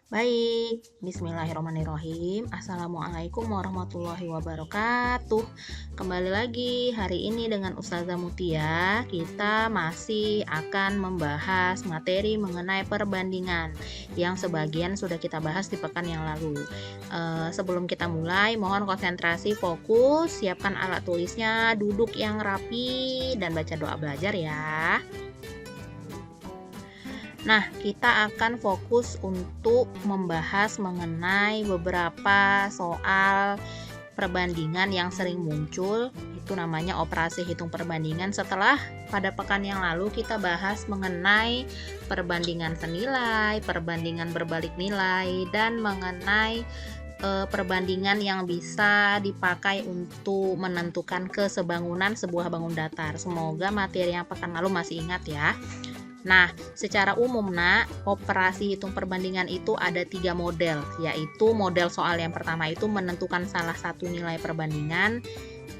Baik, bismillahirrahmanirrahim. Assalamualaikum warahmatullahi wabarakatuh. Kembali lagi hari ini dengan Ustazah Mutia. Kita masih akan membahas materi mengenai perbandingan yang sebagian sudah kita bahas di pekan yang lalu. Sebelum kita mulai, mohon konsentrasi, fokus, siapkan alat tulisnya, duduk yang rapi, dan baca doa belajar ya. Nah, kita akan fokus untuk membahas mengenai beberapa soal perbandingan yang sering muncul. Itu namanya operasi hitung perbandingan. Setelah pada pekan yang lalu kita bahas mengenai perbandingan senilai, perbandingan berbalik nilai, dan mengenai perbandingan yang bisa dipakai untuk menentukan kesebangunan sebuah bangun datar. Semoga materi yang pekan lalu masih ingat ya. Nah, secara umum, operasi hitung perbandingan itu ada 3 model, yaitu model soal yang pertama itu menentukan salah satu nilai perbandingan,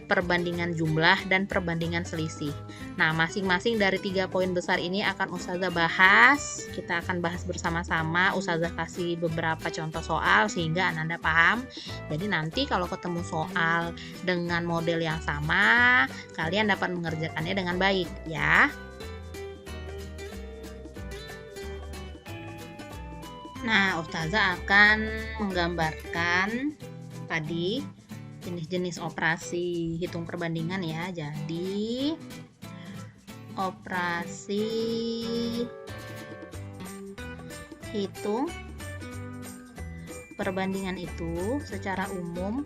perbandingan jumlah, dan perbandingan selisih. Nah, masing-masing dari 3 poin besar ini akan Ustazah bahas. Kita akan bahas bersama-sama. Ustazah kasih beberapa contoh soal sehingga Anda paham. Jadi nanti kalau ketemu soal dengan model yang sama, kalian dapat mengerjakannya dengan baik, ya. Nah, Ustazah akan menggambarkan tadi jenis-jenis operasi hitung perbandingan ya. Jadi, operasi hitung perbandingan itu secara umum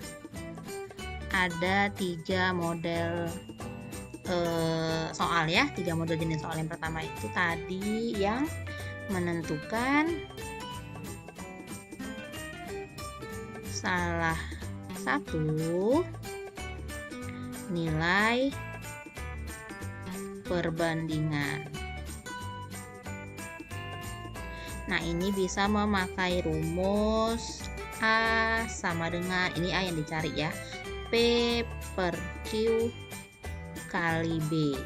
ada 3 model soal ya. 3 model jenis soal. Yang pertama itu tadi yang menentukan salah satu nilai perbandingan. Nah, ini bisa memakai rumus A sama dengan, ini A yang dicari ya, P per Q kali B.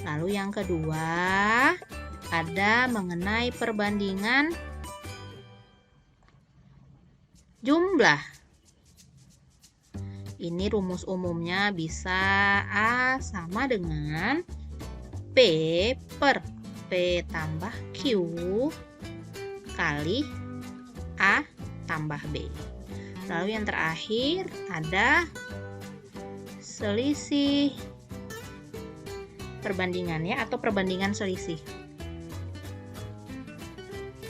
Lalu yang kedua ada mengenai perbandingan jumlah. Ini rumus umumnya bisa A sama dengan P per P tambah Q kali A tambah B. Lalu yang terakhir ada selisih perbandingannya atau perbandingan selisih.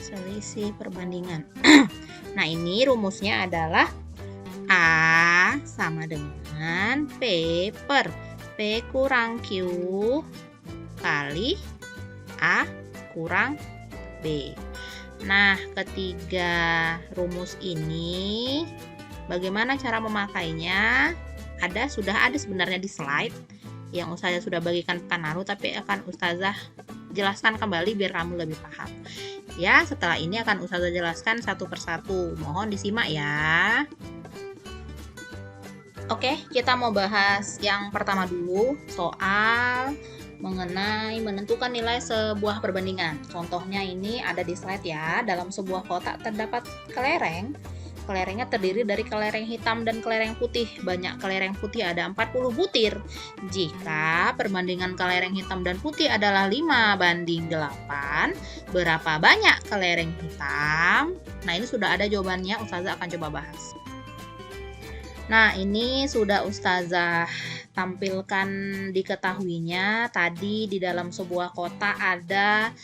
Selisih perbandingan. Nah, ini rumusnya adalah A sama dengan P per P kurang Q kali A kurang B. Nah, ketiga rumus ini bagaimana cara memakainya? Sudah ada sebenarnya di slide yang Ustazah sudah bagikan pekan lalu, tapi akan Ustazah jelaskan kembali biar kamu lebih paham. Ya, setelah ini akan Ustazah jelaskan satu persatu. Mohon disimak ya. Oke, kita mau bahas yang pertama dulu, soal mengenai menentukan nilai sebuah perbandingan. Contohnya ini ada di slide ya. Dalam sebuah kotak terdapat kelereng. Kelerengnya terdiri dari kelereng hitam dan kelereng putih. Banyak kelereng putih ada 40 butir. Jika perbandingan kelereng hitam dan putih adalah 5:8, berapa banyak kelereng hitam? Nah, ini sudah ada jawabannya, Ustazah akan coba bahas. Nah, ini sudah Ustazah tampilkan diketahuinya. Tadi di dalam sebuah kotak ada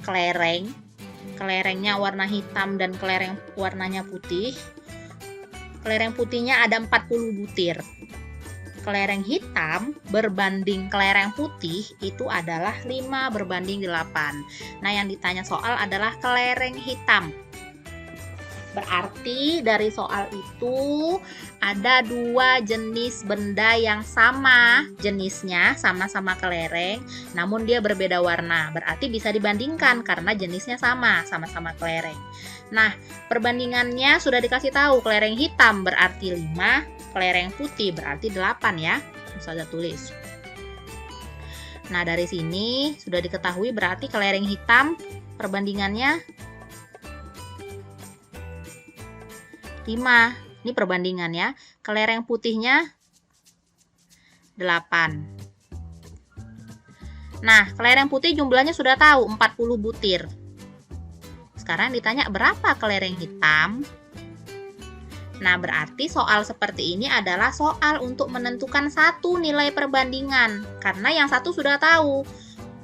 kelereng. Kelerengnya warna hitam dan kelereng warnanya putih. Kelereng putihnya ada 40 butir. Kelereng hitam berbanding kelereng putih itu adalah 5:8. Nah, yang ditanya soal adalah kelereng hitam. Berarti dari soal itu ada 2 jenis benda yang sama jenisnya, sama-sama kelereng, namun dia berbeda warna. Berarti bisa dibandingkan karena jenisnya sama-sama kelereng. Nah, perbandingannya sudah dikasih tahu, kelereng hitam berarti 5, kelereng putih berarti 8 ya. Ustazah tulis. Nah, dari sini sudah diketahui berarti kelereng hitam perbandingannya 5. Ini perbandingan ya. Kelereng putihnya 8. Nah, kelereng putih jumlahnya sudah tahu 40 butir. Sekarang ditanya berapa kelereng hitam? Nah, berarti soal seperti ini adalah soal untuk menentukan satu nilai perbandingan. Karena yang satu sudah tahu.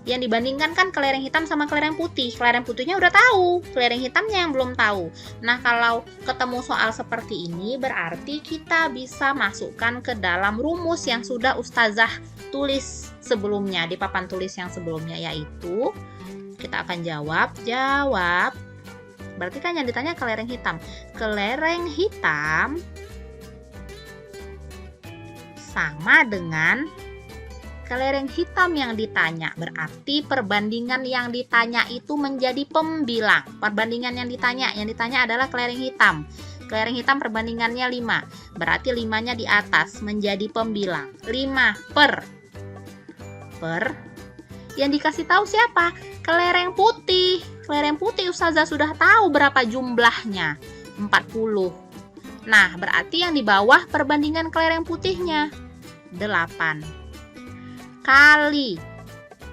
Yang dibandingkan kan kelereng hitam sama kelereng putih. Kelereng putihnya udah tahu, kelereng hitamnya yang belum tahu. Nah, kalau ketemu soal seperti ini, berarti kita bisa masukkan ke dalam rumus yang sudah Ustazah tulis sebelumnya, di papan tulis yang sebelumnya, yaitu kita akan jawab. Berarti kan yang ditanya kelereng hitam. Kelereng hitam sama dengan kelereng hitam yang ditanya. Berarti perbandingan yang ditanya itu menjadi pembilang. Perbandingan yang ditanya adalah kelereng hitam. Kelereng hitam perbandingannya 5. Berarti 5-nya di atas menjadi pembilang. 5 per. Yang dikasih tahu siapa? Kelereng putih. Kelereng putih Ustazah sudah tahu berapa jumlahnya. 40. Nah, berarti yang di bawah perbandingan kelereng putihnya 8 kali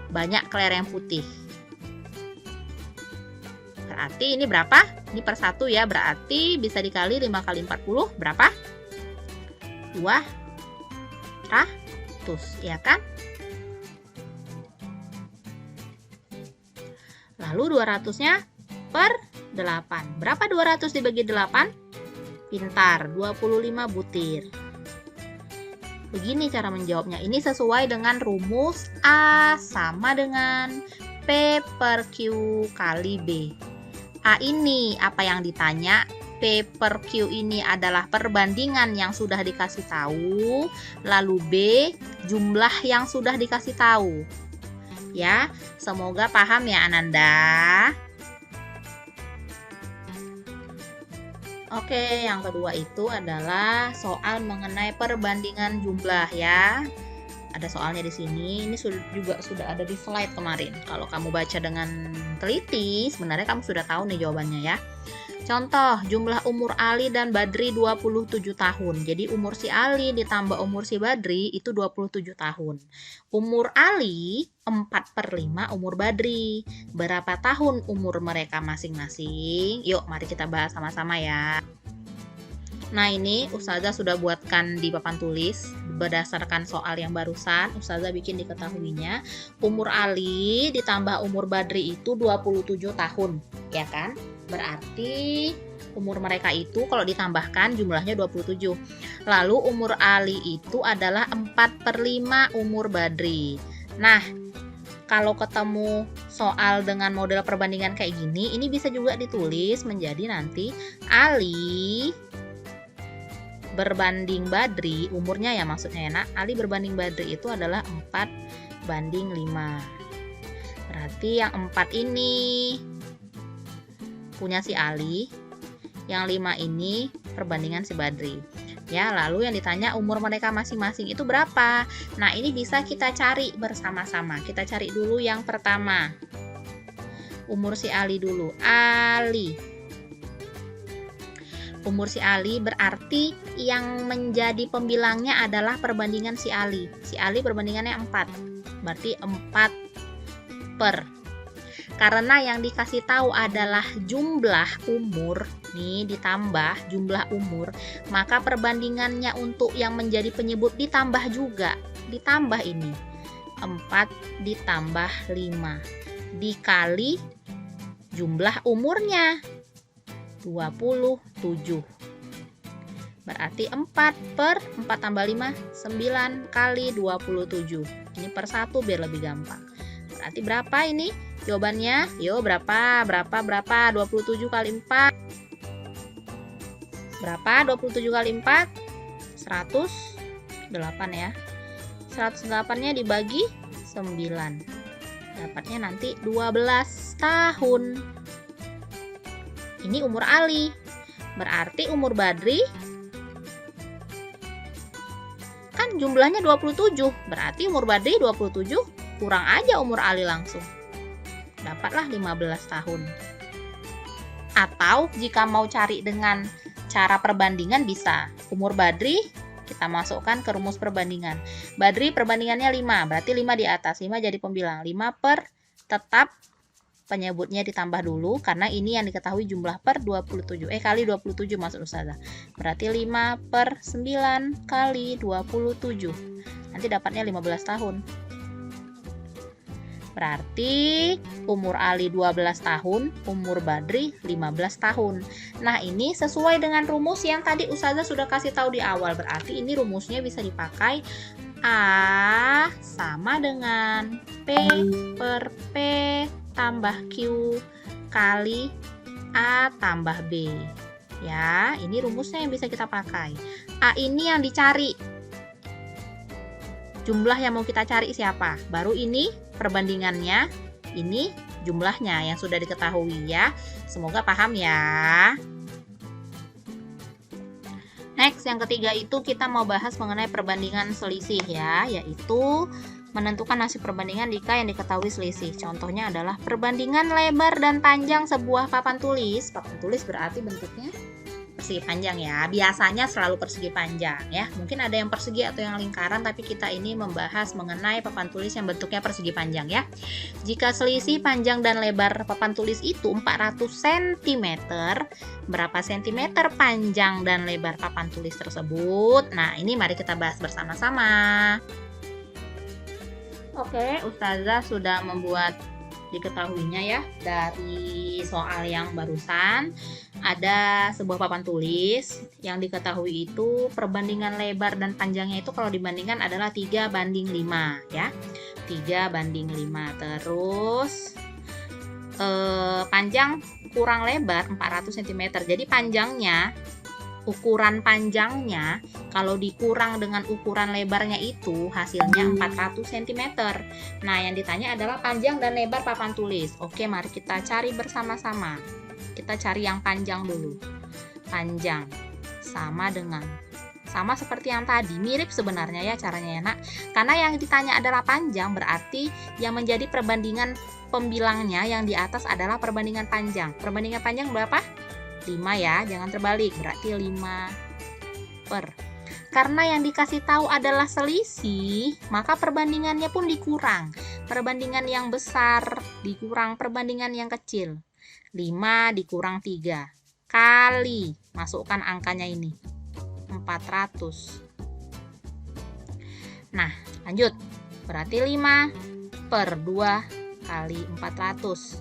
banyak kelereng putih. Berarti ini berapa? Ini per 1 ya, berarti bisa dikali 5 kali 40 berapa? 200, ya kan? Lalu 200-nya per 8. Berapa 200 dibagi 8? Pintar, 25 butir. Begini cara menjawabnya. Ini sesuai dengan rumus A sama dengan P per Q kali B. A ini apa yang ditanya? P per Q ini adalah perbandingan yang sudah dikasih tahu. Lalu B jumlah yang sudah dikasih tahu. Ya, semoga paham ya Ananda. Oke, yang kedua itu adalah soal mengenai perbandingan jumlah ya. Ada soalnya di sini. Ini juga sudah ada di slide kemarin. Kalau kamu baca dengan teliti, sebenarnya kamu sudah tahu nih jawabannya ya. Contoh, jumlah umur Ali dan Badri 27 tahun. Jadi umur si Ali ditambah umur si Badri itu 27 tahun. Umur Ali 4/5 umur Badri. Berapa tahun umur mereka masing-masing? Yuk, mari kita bahas sama-sama ya. Nah, ini Ustazah sudah buatkan di papan tulis berdasarkan soal yang barusan. Ustazah bikin diketahuinya. Umur Ali ditambah umur Badri itu 27 tahun, ya kan? Berarti umur mereka itu kalau ditambahkan jumlahnya 27. Lalu umur Ali itu adalah 4/5 umur Badri. Nah, kalau ketemu soal dengan model perbandingan kayak gini, ini bisa juga ditulis menjadi nanti Ali berbanding Badri, umurnya ya maksudnya ya nak, Ali berbanding Badri itu adalah 4/5. Berarti yang 4 ini punya si Ali, yang 5 ini perbandingan si Badri. Ya, lalu yang ditanya umur mereka masing-masing itu berapa? Nah, ini bisa kita cari bersama-sama. Kita cari dulu yang pertama. Umur si Ali dulu. Umur si Ali berarti yang menjadi pembilangnya adalah perbandingan si Ali. Si Ali perbandingannya 4. Berarti 4 per. Karena yang dikasih tahu adalah jumlah umur, nih ditambah jumlah umur, maka perbandingannya untuk yang menjadi penyebut ditambah juga. Ditambah ini. 4 ditambah 5 dikali jumlah umurnya 27. Berarti 4 per 4 tambah 5 9 kali 27. Ini per 1 biar lebih gampang. Berarti berapa ini jawabannya? Yo, berapa? 27 kali 4. Berapa 27 kali 4? 108 ya. 108-nya dibagi 9. Dapatnya nanti 12 tahun. Ini umur Ali. Berarti umur Badri kan jumlahnya 27. Berarti umur Badri 27 kurang aja umur Ali langsung. Dapatlah 15 tahun. Atau jika mau cari dengan cara perbandingan bisa. Umur Badri kita masukkan ke rumus perbandingan. Badri perbandingannya 5, berarti 5 di atas. 5 jadi pembilang. 5 per tetap penyebutnya ditambah dulu karena ini yang diketahui jumlah per 27. Kali 27 maksud Ustazah. Berarti 5 per 9 kali 27. Nanti dapatnya 15 tahun. Berarti umur Ali 12 tahun, umur Badri 15 tahun. Nah, ini sesuai dengan rumus yang tadi Ustazah sudah kasih tahu di awal. Berarti ini rumusnya bisa dipakai A sama dengan P per P tambah Q kali A tambah B. Ya, ini rumusnya yang bisa kita pakai. A ini yang dicari. Jumlah yang mau kita cari siapa? Baru ini perbandingannya, ini jumlahnya yang sudah diketahui ya. Semoga paham ya. Next, yang ketiga itu kita mau bahas mengenai perbandingan selisih ya, yaitu menentukan hasil perbandingan jika yang diketahui selisih. Contohnya adalah perbandingan lebar dan panjang sebuah papan tulis. Papan tulis berarti bentuknya persegi panjang ya. Biasanya selalu persegi panjang ya. Mungkin ada yang persegi atau yang lingkaran, tapi kita ini membahas mengenai papan tulis yang bentuknya persegi panjang ya. Jika selisih panjang dan lebar papan tulis itu 400 cm, berapa cm panjang dan lebar papan tulis tersebut? Nah, ini mari kita bahas bersama-sama. Oke, Ustazah sudah membuat diketahuinya ya dari soal yang barusan. Ada sebuah papan tulis yang diketahui itu perbandingan lebar dan panjangnya itu kalau dibandingkan adalah 3:5 ya. 3:5. Terus panjang kurang lebar 400 cm. Jadi panjangnya, ukuran panjangnya kalau dikurang dengan ukuran lebarnya itu hasilnya 400 cm. Nah, yang ditanya adalah panjang dan lebar papan tulis. Oke, mari kita cari bersama-sama. Kita cari yang panjang dulu. Panjang sama seperti yang tadi, mirip sebenarnya ya caranya ya nak. Karena yang ditanya adalah panjang, berarti yang menjadi perbandingan pembilangnya yang di atas adalah perbandingan panjang. Perbandingan panjang berapa? 5 ya, jangan terbalik, berarti 5 per. Karena yang dikasih tahu adalah selisih, maka perbandingannya pun dikurang. Perbandingan yang besar dikurang perbandingan yang kecil. 5 dikurang 3 kali, masukkan angkanya ini, 400. Nah, lanjut. Berarti 5 per 2 kali 400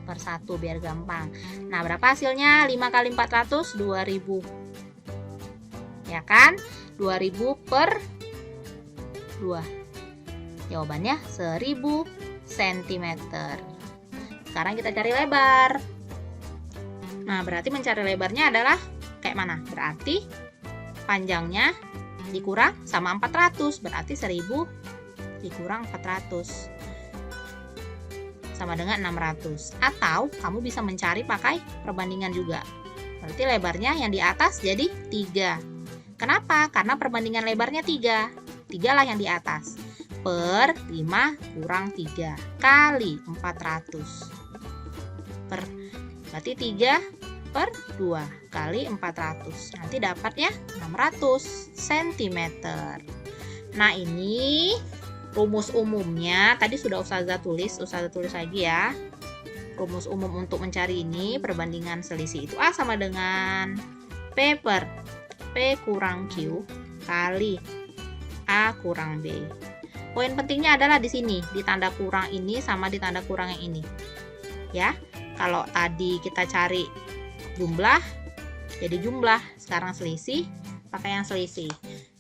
per 1 biar gampang. Nah, berapa hasilnya? 5 kali 400, 2000. Ya kan? 2000 per 2. Jawabannya 1000 cm. Sekarang kita cari lebar. Nah, berarti mencari lebarnya adalah kayak mana? Berarti panjangnya dikurang sama 400. Berarti 1000 dikurang 400. Sama dengan 600. Atau kamu bisa mencari pakai perbandingan juga. Berarti lebarnya yang di atas jadi 3. Kenapa? Karena perbandingan lebarnya 3. 3 lah yang di atas. Per 5 kurang 3 kali 400. Berarti 3 per 2 kali 400. Nanti dapatnya 600 cm. Nah, ini rumus umumnya tadi sudah Ustazah tulis lagi ya. Rumus umum untuk mencari ini perbandingan selisih itu A sama dengan P per P kurang Q kali A kurang B. Poin pentingnya adalah di sini, di tanda kurang ini sama di tanda kurang yang ini. Ya, kalau tadi kita cari jumlah, jadi jumlah. Sekarang selisih, pakai yang selisih.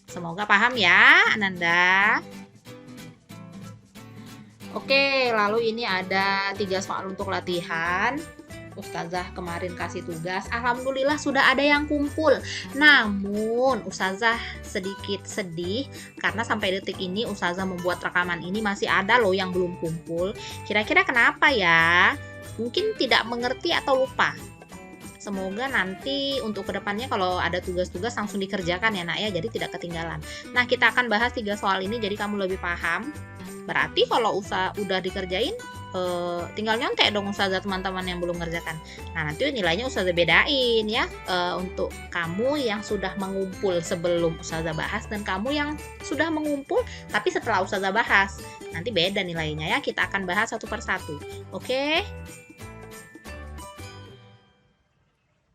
Semoga paham ya, Ananda. Oke, lalu ini ada 3 soal untuk latihan. Ustazah kemarin kasih tugas, alhamdulillah sudah ada yang kumpul. Namun Ustazah sedikit sedih karena sampai detik ini Ustazah membuat rekaman ini masih ada loh yang belum kumpul. Kira-kira kenapa ya? Mungkin tidak mengerti atau lupa. Semoga nanti untuk kedepannya kalau ada tugas-tugas langsung dikerjakan ya nak ya, jadi tidak ketinggalan. Nah, kita akan bahas 3 soal ini jadi kamu lebih paham. Berarti kalau udah dikerjain, tinggal nyontek dong ustazah teman-teman yang belum ngerjakan. Nah, nanti nilainya ustazah bedain ya, untuk kamu yang sudah mengumpul sebelum ustazah bahas dan kamu yang sudah mengumpul tapi setelah ustazah bahas. Nanti beda nilainya ya, kita akan bahas satu persatu. Oke?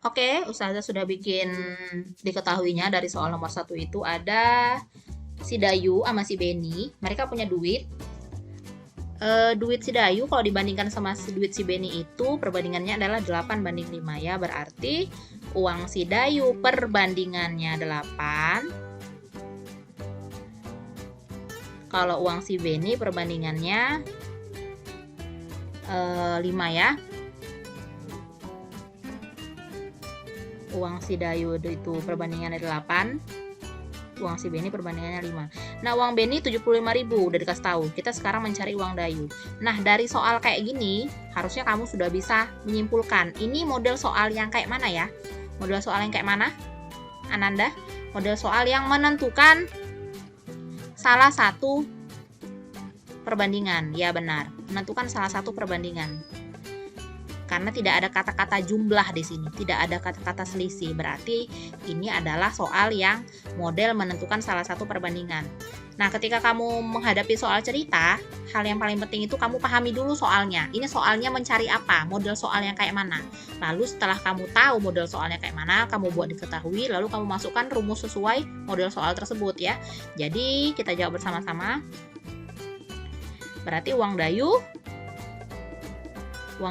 Oke, ustazah sudah bikin diketahuinya dari soal nomor 1 itu ada si Dayu sama si Beni. Mereka punya duit. Duit si Dayu kalau dibandingkan sama duit si Beni itu perbandingannya adalah 8:5 ya. Berarti uang si Dayu perbandingannya 8. Kalau uang si Beni perbandingannya 5 ya. Uang si Dayu itu perbandingannya 8. Uang si Beni perbandingannya 5. Nah, uang Beni 75.000 udah dikasih tahu. Kita sekarang mencari uang Dayu. Nah, dari soal kayak gini, harusnya kamu sudah bisa menyimpulkan. Ini model soal yang kayak mana ya? Model soal yang kayak mana? Ananda? Model soal yang menentukan salah satu perbandingan. Ya, benar. Menentukan salah satu perbandingan. Karena tidak ada kata-kata jumlah di sini, tidak ada kata-kata selisih. Berarti ini adalah soal yang model menentukan salah satu perbandingan. Nah, ketika kamu menghadapi soal cerita, hal yang paling penting itu kamu pahami dulu soalnya. Ini soalnya mencari apa? Model soal yang kayak mana? Lalu setelah kamu tahu model soalnya kayak mana, kamu buat diketahui, lalu kamu masukkan rumus sesuai model soal tersebut ya. Jadi, kita jawab bersama-sama. Berarti uang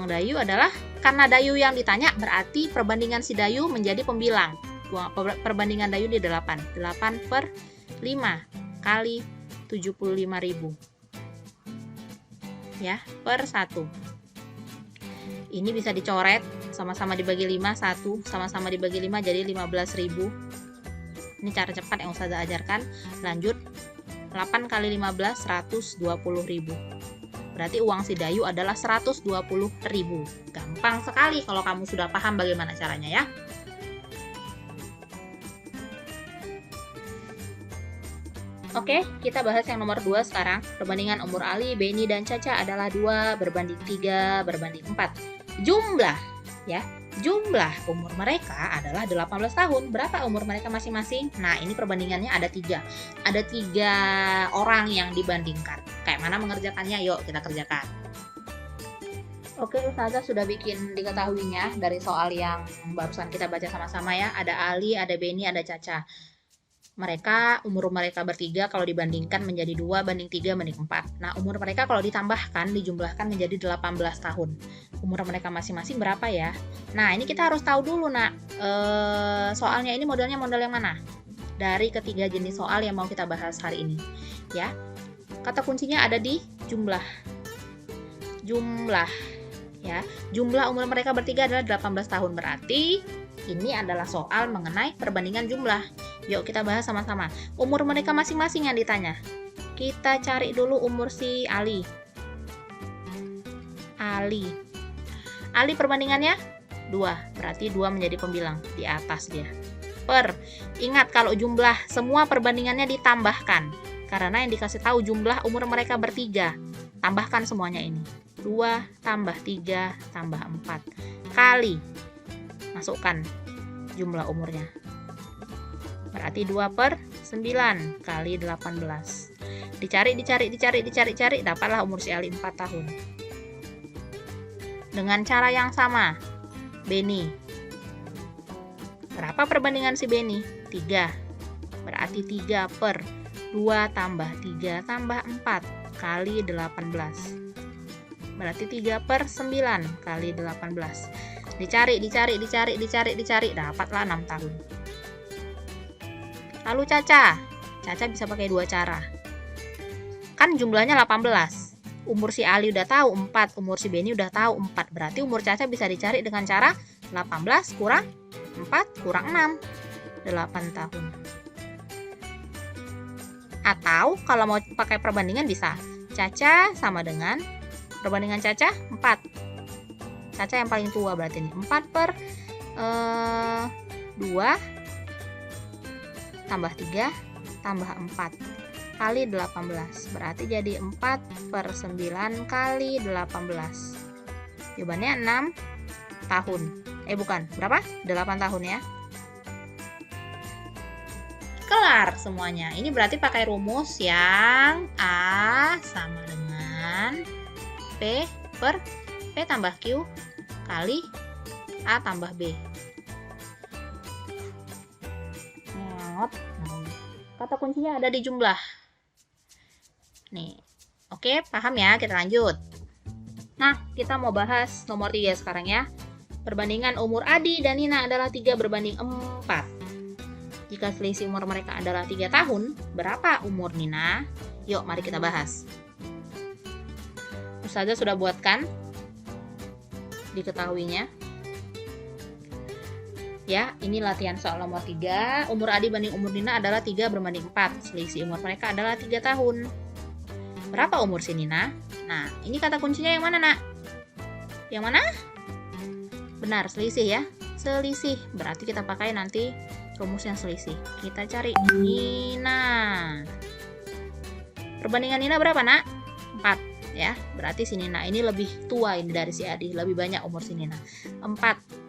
Dayu adalah, karena Dayu yang ditanya, berarti perbandingan si Dayu menjadi pembilang. Perbandingan Dayu di 8. 8/5 kali 75.000. Ya, per 1. Ini bisa dicoret, sama-sama dibagi 5, 1, sama-sama dibagi 5 jadi 15.000. Ini cara cepat yang ustazah ajarkan. Lanjut, 8 kali 15, 120.000. Berarti uang si Dayu adalah 120.000. Gampang sekali kalau kamu sudah paham bagaimana caranya ya. Oke, kita bahas yang nomor 2 sekarang. Perbandingan umur Ali, Beni, dan Caca adalah 2 berbanding 3 berbanding 4. Jumlah ya. Jumlah umur mereka adalah 18 tahun. Berapa umur mereka masing-masing? Nah, ini perbandingannya ada 3. Ada 3 orang yang dibandingkan. Kayak mana mengerjakannya? Yuk, kita kerjakan. Oke, ustazah sudah bikin diketahuinya dari soal yang barusan kita baca sama-sama ya. Ada Ali, ada Beni, ada Caca. Umur mereka bertiga kalau dibandingkan menjadi 2 banding 3 banding 4. Nah, umur mereka kalau ditambahkan, dijumlahkan menjadi 18 tahun. Umur mereka masing-masing berapa ya? Nah, ini kita harus tahu dulu, nak. Soalnya ini modelnya model yang mana? Dari ketiga jenis soal yang mau kita bahas hari ini. Ya, kata kuncinya ada di jumlah. Jumlah. Ya, jumlah umur mereka bertiga adalah 18 tahun. Berarti ini adalah soal mengenai perbandingan jumlah. Yuk kita bahas sama-sama. Umur mereka masing-masing yang ditanya. Kita cari dulu umur si Ali. Ali perbandingannya 2. Berarti 2 menjadi pembilang di atas dia. Ingat kalau jumlah semua perbandingannya ditambahkan. Karena yang dikasih tahu jumlah umur mereka bertiga. Tambahkan semuanya ini. 2 tambah 3 tambah 4 kali. Masukkan jumlah umurnya. Berarti 2/9 kali 18. Dicari, dapatlah umur si Ali 4 tahun. Dengan cara yang sama, Beni. Berapa perbandingan si Beni? 3. Berarti 3/2 tambah 3 tambah 4 kali 18. Berarti 3/9 kali 18. Dicari, dapatlah 6 tahun. Lalu Caca bisa pakai 2 cara. Kan jumlahnya 18. Umur si Ali udah tahu 4, umur si Beni udah tahu 4. Berarti umur Caca bisa dicari dengan cara 18 kurang 4 kurang 6. 8 tahun. Atau kalau mau pakai perbandingan bisa. Caca sama dengan perbandingan Caca 4. Caca yang paling tua berarti ini 4/3 2 tambah 3 tambah 4 kali 18. Berarti jadi 4/9 kali 18. Jawabannya 6 tahun. Bukan, berapa? 8 tahun ya. Kelar semuanya. Ini berarti pakai rumus yang A sama dengan P per P tambah Q kali A tambah B. Kata kuncinya ada di jumlah. Nih, oke, paham ya? Kita lanjut. Nah, kita mau bahas nomor 3 sekarang ya. Perbandingan umur Adi dan Nina adalah 3 berbanding 4. Jika selisih umur mereka adalah 3 tahun, berapa umur Nina? Yuk, mari kita bahas. Ustazah sudah buatkan, diketahuinya. Ya, ini latihan soal nomor 3. Umur Adi banding umur Nina adalah 3 berbanding 4. Selisih umur mereka adalah 3 tahun. Berapa umur si Nina? Nah, ini kata kuncinya yang mana, nak? Yang mana? Benar, selisih ya. Selisih. Berarti kita pakai nanti rumus yang selisih. Kita cari Nina. Perbandingan Nina berapa, nak? 4 ya. Berarti si Nina ini lebih tua ini dari si Adi. Lebih banyak umur si Nina. 4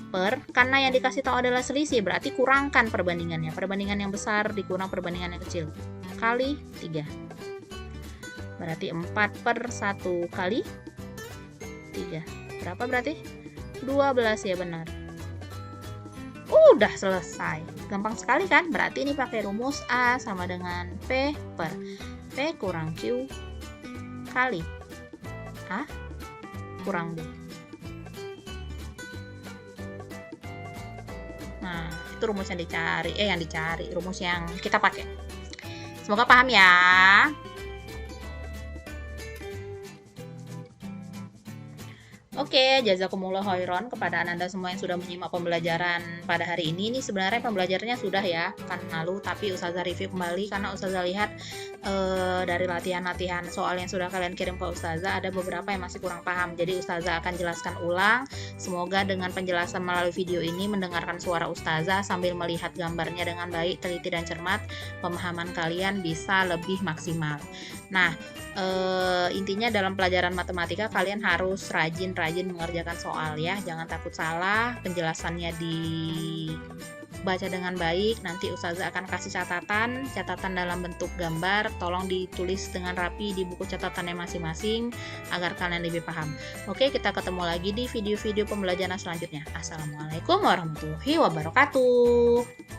per, karena yang dikasih tahu adalah selisih, berarti kurangkan perbandingannya. Perbandingan yang besar dikurang perbandingan yang kecil. Kali 3. Berarti 4/1 kali 3. Berapa berarti? 12 ya, benar. Udah selesai. Gampang sekali kan? Berarti ini pakai rumus A sama dengan P per P kurang Q kali A kurang B. Nah, itu rumus yang dicari, rumus yang kita pakai. Semoga paham ya. Oke, jazakumullah khairan kepada Anda semua yang sudah menyimak pembelajaran pada hari ini. Ini sebenarnya pembelajarannya sudah ya, kan lalu, tapi Ustazah review kembali karena Ustazah lihat dari latihan-latihan soal yang sudah kalian kirim ke Ustazah, ada beberapa yang masih kurang paham. Jadi Ustazah akan jelaskan ulang. Semoga dengan penjelasan melalui video ini, mendengarkan suara Ustazah sambil melihat gambarnya dengan baik, teliti dan cermat, pemahaman kalian bisa lebih maksimal. Nah, intinya dalam pelajaran matematika kalian harus rajin mengerjakan soal ya, jangan takut salah, penjelasannya dibaca dengan baik. Nanti Ustazah akan kasih catatan dalam bentuk gambar, tolong ditulis dengan rapi di buku catatannya masing-masing agar kalian lebih paham. Oke, kita ketemu lagi di video-video pembelajaran selanjutnya. Assalamualaikum warahmatullahi wabarakatuh.